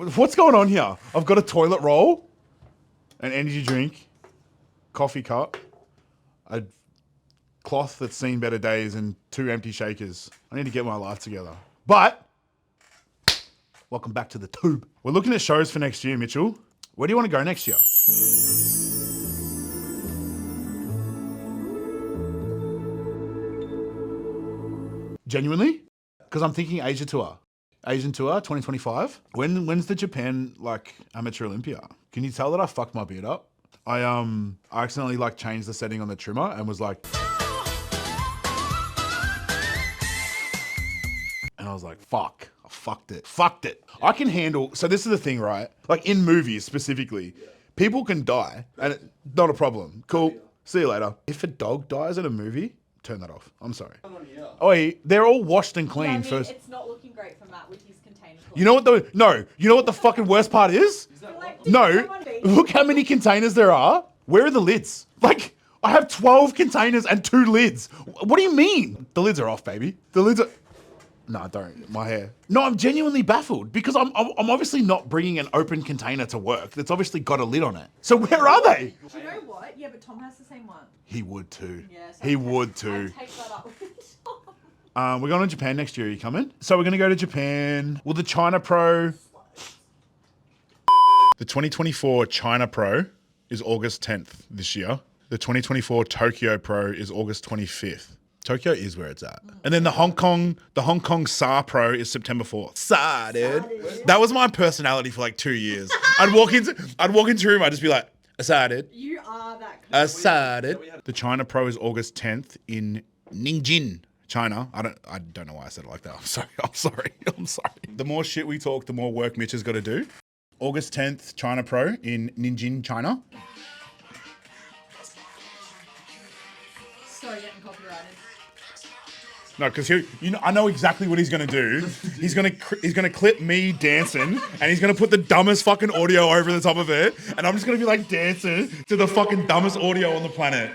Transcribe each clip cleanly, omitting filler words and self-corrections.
What's going on here? I've got a toilet roll, an energy drink, coffee cup, a cloth that's seen better days, and 2 empty shakers. I need to get my life together. But welcome back to the tube. We're looking at shows for next year, Mitchell. Where do you want to go next year? Genuinely? Because I'm thinking Asian tour 2025. When's the Japan amateur Olympia? Can you tell that I fucked my beard up? I accidentally changed the setting on the trimmer and was like, and I was like, fuck, I fucked it. I can handle. So this is the thing, right? In movies specifically, people can die and not a problem. Cool. See you later. If a dog dies in a movie, turn that off. I'm sorry. Oh, they're all washed and clean first. It's not looking great for Matt with his container. You know what you know what the fucking worst part is? No, look how many containers there are. Where are the lids? I have 12 containers and 2 lids. What do you mean? The lids are off, baby. The lids are... No, don't. My hair. No, I'm genuinely baffled because I'm obviously not bringing an open container to work that's obviously got a lid on it. So where are they? Do you know what? Yeah, but Tom has the same one. He would too. Yeah, so he would too. I'd take that up with Tom. We're going to Japan next year. Are you coming? So we're going to go to Japan. Well, the China Pro... The 2024 China Pro is August 10th this year. The 2024 Tokyo Pro is August 25th. Tokyo is where it's at. And then the Hong Kong SAR Pro is September 4th. SAR, dude. That was my personality for 2 years. I'd walk into a room, I'd just be like, SAR, dude. You are that. SAR, dude. The China Pro is August 10th in Ninjin, China. I don't know why I said it like that. I'm sorry. The more shit we talk, the more work Mitch has got to do. August 10th, China Pro in Ninjin, China. Sorry, getting copyrighted. No, because I know exactly what he's gonna do. He's gonna clip me dancing, and he's gonna put the dumbest fucking audio over the top of it, and I'm just gonna be dancing to the fucking dumbest audio on the planet.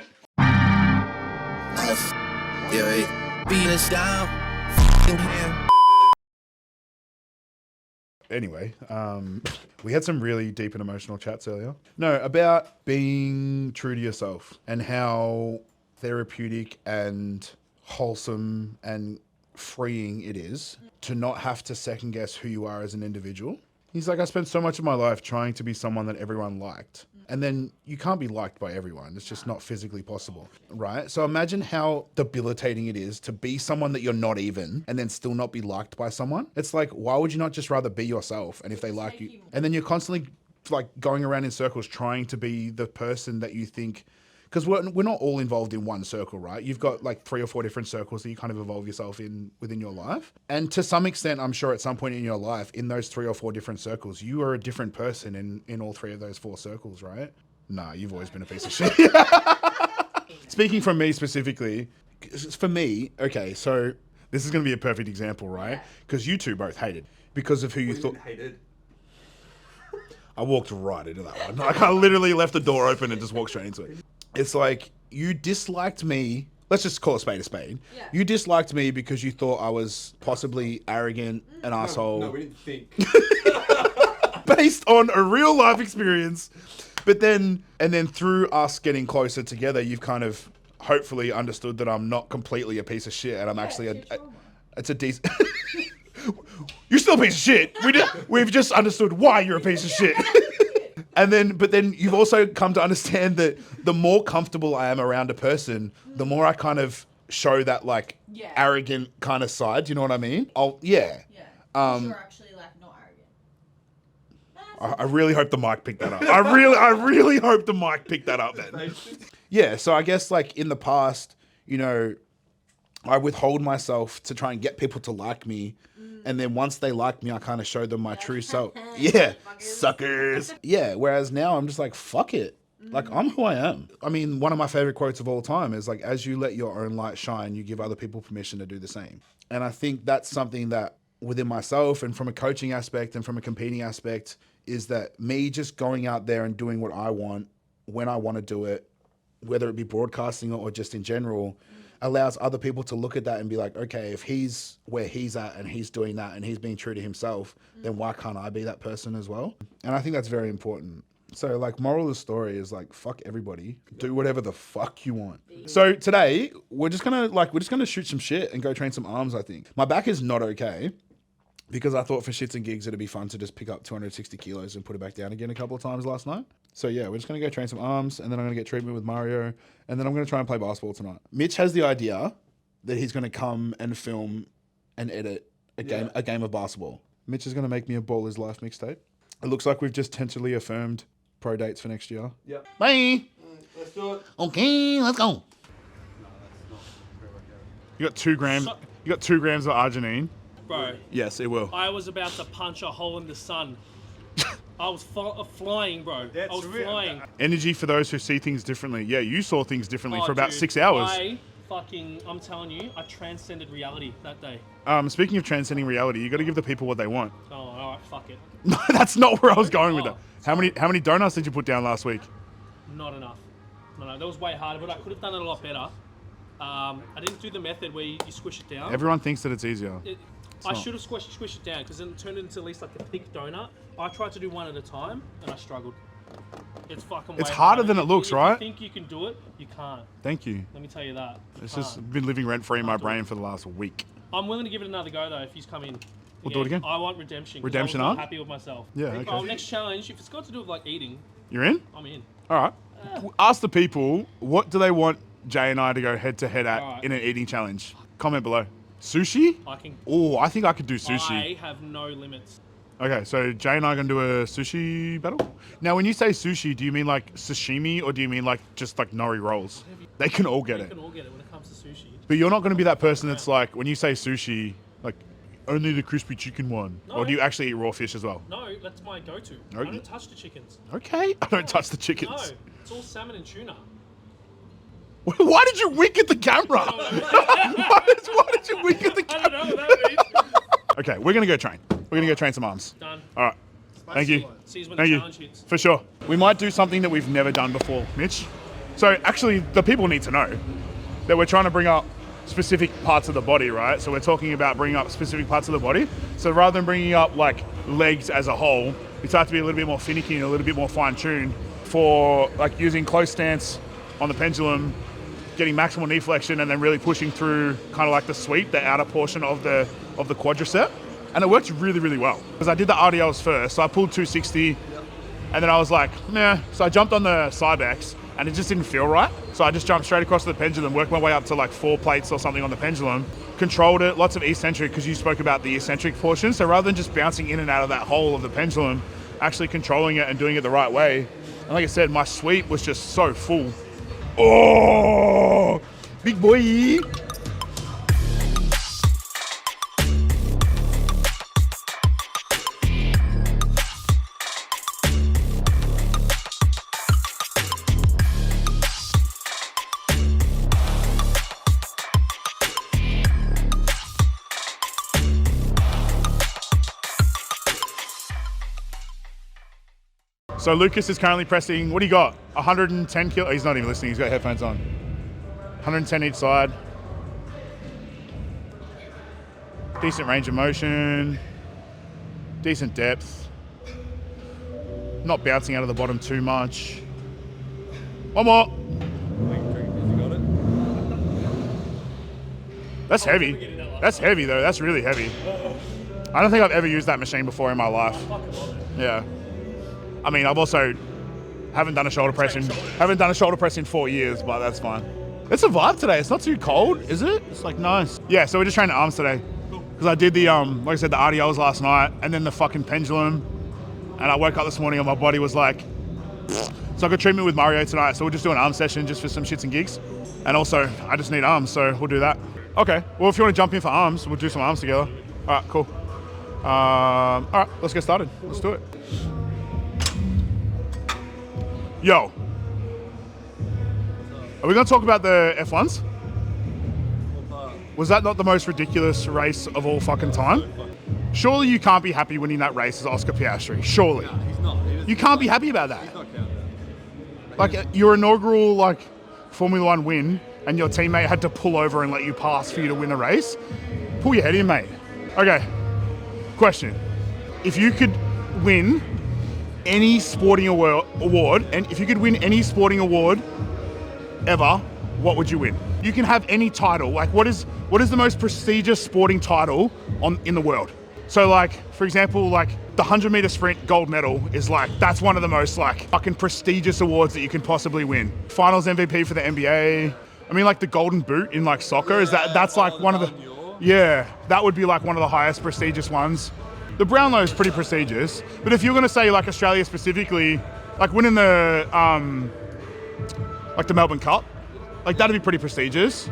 Anyway, we had some really deep and emotional chats earlier. No, about being true to yourself and how therapeutic and wholesome and freeing it is to not have to second guess who you are as an individual. He's like, I spent so much of my life trying to be someone that everyone liked. And then you can't be liked by everyone. It's just not physically possible, right? So imagine how debilitating it is to be someone that you're not even and then still not be liked by someone. It's like, why would you not just rather be yourself? And if they like you, and then you're constantly going around in circles trying to be the person that you think, because we're not all involved in one circle, right? You've got 3 or 4 different circles that you kind of evolve yourself in within your life. And to some extent, I'm sure at some point in your life, in those 3 or 4 different circles, you are a different person in all 3 of those 4 circles, right? Nah, you've always been a piece of shit. Speaking from me specifically, for me, okay, so this is going to be a perfect example, right? Because you two both hated because of who you thought... Hated. I walked right into that one. I literally left the door open and just walked straight into it. It's like, you disliked me. Let's just call a spade a spade. Yeah. You disliked me because you thought I was possibly arrogant, an asshole. No, we didn't think. Based on a real life experience. But then through us getting closer together, you've kind of hopefully understood that I'm not completely a piece of shit and I'm actually it's a decent... You're still a piece of shit. We've just understood why you're a piece of shit. But then you've also come to understand that the more comfortable I am around a person, the more I kind of show that arrogant kind of side. Do you know what I mean? Yeah. You're actually not arrogant. I really hope the mic picked that up. I really hope the mic picked that up then. Yeah. So I guess in the past, I withhold myself to try and get people to like me. And then once they like me, I kind of show them my true self. Yeah, suckers. Yeah, whereas now I'm just fuck it. I'm who I am. I mean, one of my favorite quotes of all time is as you let your own light shine, you give other people permission to do the same. And I think that's something that within myself and from a coaching aspect and from a competing aspect is that me just going out there and doing what I want, when I want to do it, whether it be broadcasting or just in general, allows other people to look at that and be like, okay, if he's where he's at and he's doing that and he's being true to himself, then why can't I be that person as well? And I think that's very important. So like moral of the story is like, fuck everybody, do whatever the fuck you want. So today we're just gonna shoot some shit and go train some arms. I think my back is not okay because I thought for shits and gigs it'd be fun to just pick up 260 kilos and put it back down again a couple of times last night. So yeah, we're just gonna go train some arms and then I'm gonna get treatment with Mario and then I'm gonna try and play basketball tonight. Mitch has the idea that he's gonna come and film and edit a game of basketball. Mitch is gonna make me a Ball Is Life mixtape. It looks like we've just tentatively affirmed pro dates for next year. Yep. Bye. Let's do it. Okay, let's go. You got 2 grams. You got 2 grams of arginine. Bro, Yes, it will. I was about to punch a hole in the sun. I was flying, bro. That's I was real. flying. Energy for those who see things differently. Yeah, you saw things differently Oh, for about dude, 6 hours. I'm telling you, I transcended reality that day. Speaking of transcending reality, you got to give the people what they want. Oh, all right, fuck it. No, that's not where I was going with Oh. that. How many donuts did you put down last week? Not enough. No, that was way harder, but I could have done it a lot better. I didn't do the method where you squish it down. Everyone thinks that it's easier. I should have squished it down because then it turned into at least like a thick donut. I tried to do one at a time and I struggled. It's fucking way It's harder than it looks, if right? you think you can do it, you can't. Thank you. Let me tell you that. You It's can't. just been living rent free in my Can't do it. brain for the last week. I'm willing to give it another go though if he's come in. We'll do it again. I want redemption. 'cause Redemption I was arc? not happy with myself. Yeah, okay. Oh, next challenge. If it's got to do with like eating, You're in? I'm in. All right. Ask the people, what do they want Jay and I to go head to head at All right. in an eating challenge? Comment below. Sushi? I can. Oh, I think I could do sushi. I have no limits. Okay, so Jay and I are going to do a sushi battle? Now, when you say sushi, do you mean like sashimi or do you mean like just like nori rolls? They can all get You it. can all get it when it comes to sushi. But you're not going to be that person that's like, when you say sushi, like only the crispy chicken one. No. Or do you actually eat raw fish as well? No, that's my go-to. No. I don't touch the chickens. Okay, I don't touch the No, chickens. it's all salmon and tuna. Why did you wink at the camera? why did you wink at the I don't camera? know what that means. Okay, we're going to go train. We're going to go train some arms. Done. All right. Thank you. See you when Thank the you. challenge hits. For sure. We might do something that we've never done before, Mitch. So actually, the people need to know that we're trying to bring up specific parts of the body, right? So we're talking about bringing up specific parts of the body. So rather than bringing up like legs as a whole, we start to be a little bit more finicky and a little bit more fine-tuned for like using close stance on the pendulum, getting maximal knee flexion, and then really pushing through kind of like the sweep, the outer portion of the quadricep. And it worked really, really well. Because I did the RDLs first, so I pulled 260, and then I was like, nah. So I jumped on the Cybex, and it just didn't feel right. So I just jumped straight across the pendulum, worked my way up to like 4 plates or something on the pendulum, controlled it, lots of eccentric, because you spoke about the eccentric portion. So rather than just bouncing in and out of that hole of the pendulum, actually controlling it and doing it the right way. And like I said, my sweep was just so full. Oh, big boy. So Lucas is currently pressing, what do you got? 110 kilo. He's not even listening, he's got headphones on. 110 each side. Decent range of motion. Decent depth. Not bouncing out of the bottom too much. One more. That's heavy. That's heavy though, that's really heavy. I don't think I've ever used that machine before in my life. Yeah. I mean, I've also haven't done a shoulder press in 4 years, but that's fine. It's a vibe today. It's not too cold, is it? It's like nice. Yeah, so we're just training arms today. Because I did the, like I said, the RDLs last night and then the fucking pendulum. And I woke up this morning and my body was like, pfft. So I got treatment with Mario tonight. So we'll just do an arm session just for some shits and gigs. And also, I just need arms, so we'll do that. Okay, well, if you want to jump in for arms, we'll do some arms together. All right, cool. All right, let's get started. Let's do it. Yo, are we going to talk about the F1s? Was that not the most ridiculous race of all fucking time? Surely you can't be happy winning that race as Oscar Piastri. Surely. No, he's not. You can't be happy about that. He's not counting. Like your inaugural like Formula One win, and your teammate had to pull over and let you pass for you to win a race, pull your head in, mate. Okay, question. If you could win any sporting award, and if you could win any sporting award ever, what would you win? You can have any title. Like, what is the most prestigious sporting title in the world? So, like, for example, like the 100-meter sprint gold medal is like, that's one of the most like fucking prestigious awards that you can possibly win. Finals MVP for the NBA. I mean, like the golden boot in like soccer, that's like one of the, yeah, that would be like one of the highest prestigious ones. The Brownlow is pretty prestigious, but if you're gonna say like Australia specifically, like winning the Melbourne Cup, like that'd be pretty prestigious.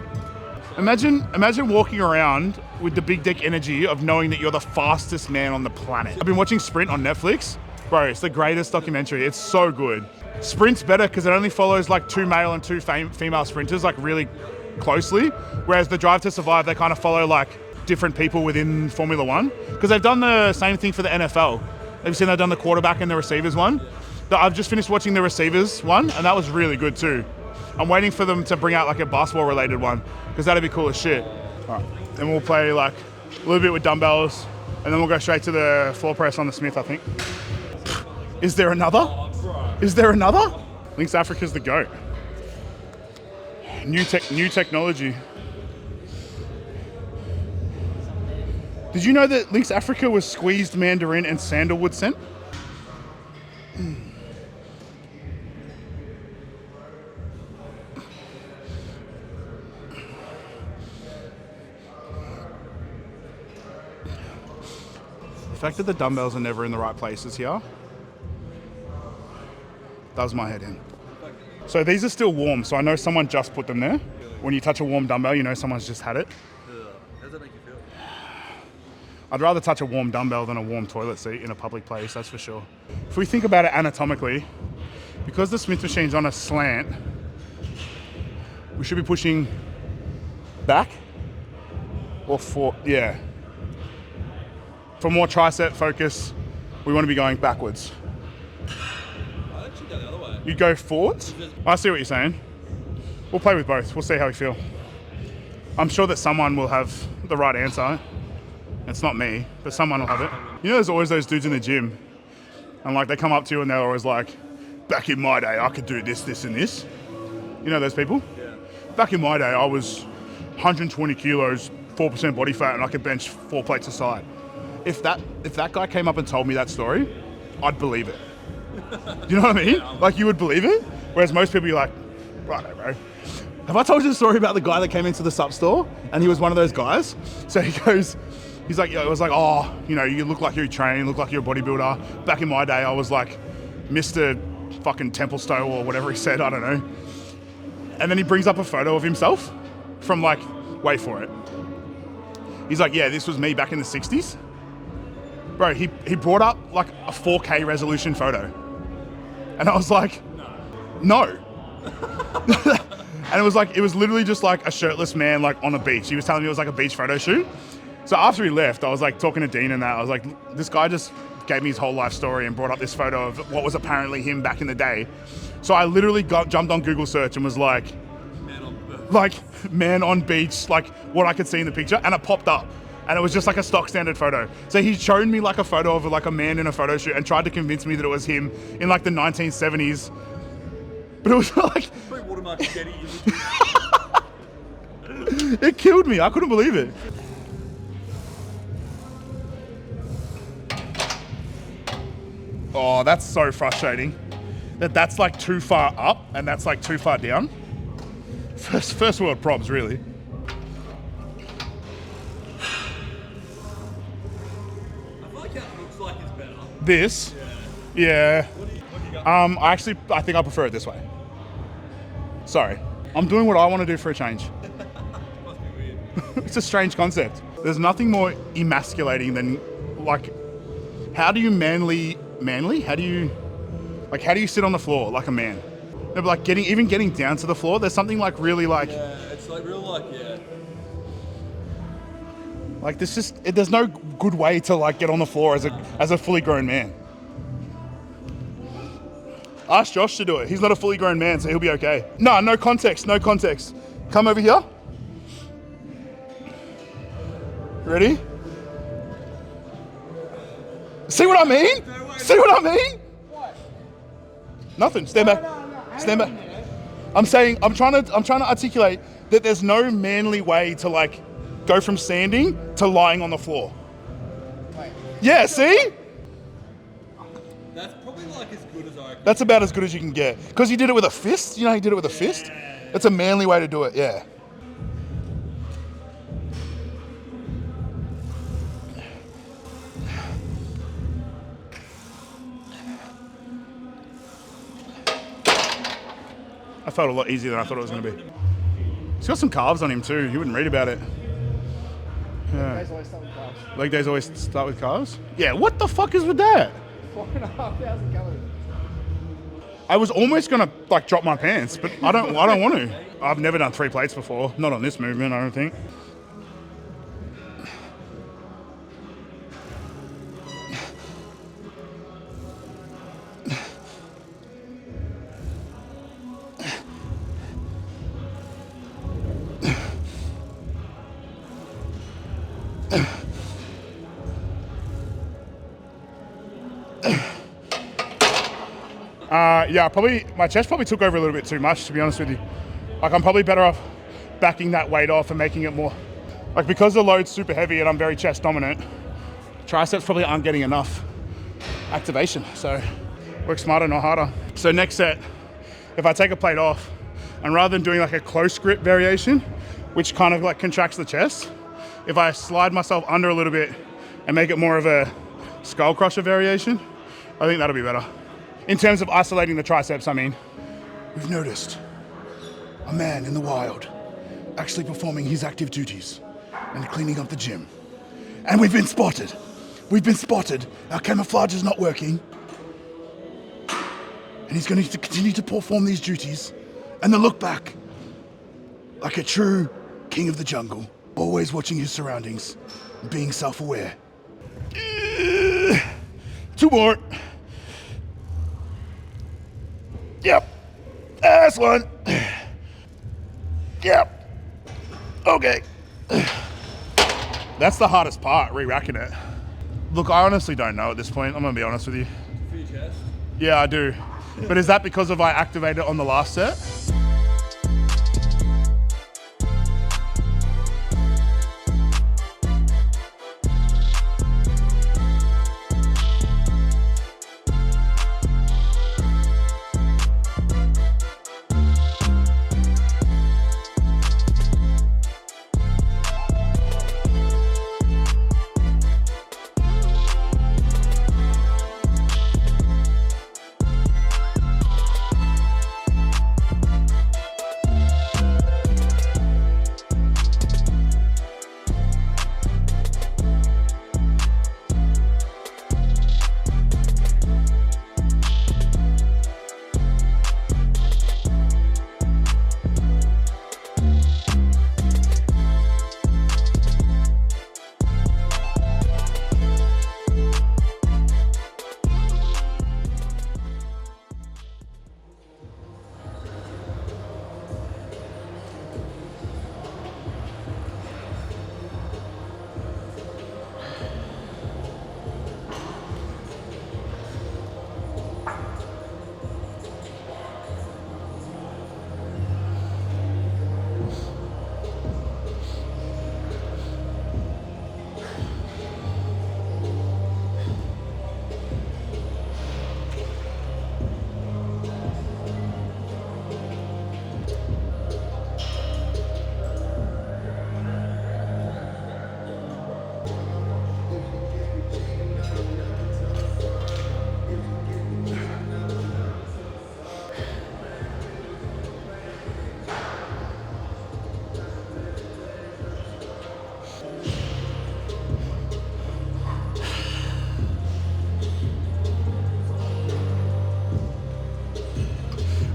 Imagine walking around with the big dick energy of knowing that you're the fastest man on the planet. I've been watching Sprint on Netflix. Bro, it's the greatest documentary. It's so good. Sprint's better because it only follows like 2 male and 2 female sprinters like really closely, whereas the Drive to Survive, they kind of follow like different people within Formula One, because they've done the same thing for the NFL. Have you seen they've done the quarterback and the receivers one? I've just finished watching the receivers one, and that was really good too. I'm waiting for them to bring out like a basketball related one, because that'd be cool as shit. All right, then we'll play like a little bit with dumbbells, and then we'll go straight to the floor press on the Smith, I think. Is there another? Is there another? Links Africa's the GOAT. New technology. Did you know that Links Africa was squeezed mandarin and sandalwood scent? The fact that the dumbbells are never in the right places here does my head in. So these are still warm, so I know someone just put them there. When you touch a warm dumbbell, you know someone's just had it. How does that make you feel? I'd rather touch a warm dumbbell than a warm toilet seat in a public place, that's for sure. If we think about it anatomically, because the Smith machine's on a slant, we should be pushing back or forward, yeah. For more tricep focus, we want to be going backwards. I'd actually go the other way. You go forwards? I see what you're saying. We'll play with both. We'll see how we feel. I'm sure that someone will have the right answer. It's not me, but someone will have it. You know, there's always those dudes in the gym, and like they come up to you and they're always like, back in my day, I could do this, this, and this. You know those people? Yeah. Back in my day, I was 120 kilos, 4% body fat, and I could bench 4 plates a side. If that guy came up and told me that story, I'd believe it. Do you know what I mean? Like, you would believe it? Whereas most people, you're like, righto, bro. Have I told you the story about the guy that came into the sup store and he was one of those guys? So he's like, it was like, oh, you know, you look like you train, look like you're a bodybuilder. Back in my day, I was like Mr. fucking Templestowe or whatever he said, I don't know. And then he brings up a photo of himself from like, wait for it. He's like, yeah, this was me back in the 60s. Bro, he brought up like a 4K resolution photo. And I was like, no. And it was literally just like a shirtless man like on a beach. He was telling me it was like a beach photo shoot. So after he left, I was like talking to Dean and that. I was like, this guy just gave me his whole life story and brought up this photo of what was apparently him back in the day. So I literally jumped on Google search and was like, man on beach, like what I could see in the picture. And it popped up. And it was just like a stock standard photo. So he showed me like a photo of like a man in a photo shoot and tried to convince me that it was him in like the 1970s. But it was like... It killed me. I couldn't believe it. Oh, that's so frustrating. That's like too far up and that's like too far down. First world probs, really. This? Yeah. I think I prefer it this way. Sorry. I'm doing what I want to do for a change. Must be weird. It's a strange concept. There's nothing more emasculating than like, how do you how do you sit on the floor like a man? No, but like getting down to the floor, there's something like really like... Yeah, it's like real like, yeah. Like there's no good way to like get on the floor as a fully grown man. Ask Josh to do it. He's not a fully grown man, so he'll be okay. No context. Come over here. Ready? See what I mean? See what I mean? What? Nothing. Stand back. No. Stand back. I'm saying I'm trying to articulate that there's no manly way to like go from standing to lying on the floor. Wait. Yeah, see? That's probably like as good as I can. That's about as good as you can get. Because you did it with a fist. You know how you did it with a fist? That's a manly way to do it, yeah. I felt a lot easier than I thought it was going to be. He's got some calves on him too. You wouldn't read about it. Yeah. Guys always start with carbs. Leg days always start with calves? Yeah, what the fuck is with that? 4,500 calories. I was almost gonna like drop my pants, but I don't want to. I've never done 3 plates before. Not on this movement, I don't think. Yeah, probably my chest probably took over a little bit too much, to be honest with you. Like I'm probably better off backing that weight off and making it more, like because the load's super heavy and I'm very chest dominant, triceps probably aren't getting enough activation. So work smarter, not harder. So next set, if I take a plate off and rather than doing like a close grip variation, which kind of like contracts the chest, if I slide myself under a little bit and make it more of a skull crusher variation, I think that'll be better. In terms of isolating the triceps, I mean. We've noticed a man in the wild actually performing his active duties and cleaning up the gym. And we've been spotted. We've been spotted. Our camouflage is not working. And he's going to continue to perform these duties and then look back like a true king of the jungle, always watching his surroundings, being self-aware. 2 more. Yep. That's one. Yep. Okay. That's the hardest part, re-racking it. Look, I honestly don't know at this point. I'm gonna be honest with you. For your chest? Yeah, I do. But is that because of I activated it on the last set?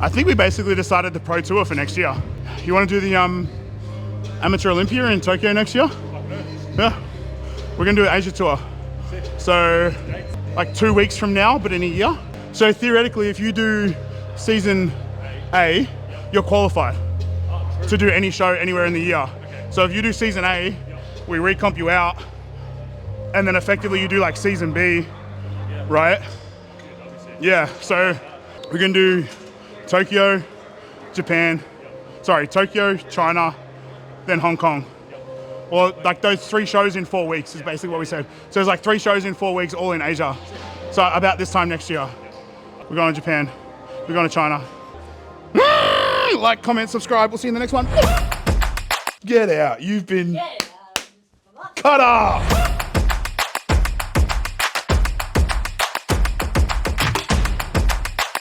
I think we basically decided the pro tour for next year. You want to do the Amateur Olympia in Tokyo next year? Yeah. We're going to do an Asia tour. So like 2 weeks from now, but in a year. So theoretically, if you do season A, you're qualified. to do any show anywhere in the year. So if you do season A, we recomp you out, and then effectively you do like season B, right? Yeah, so we can do Tokyo, Tokyo, China, then Hong Kong. Or like those 3 shows in 4 weeks is basically what we said. So there's like 3 shows in 4 weeks, all in Asia. So about this time next year, we're going to Japan, we're going to China. Like, comment, subscribe. We'll see you in the next one. Get out. You've been Yeah. cut off.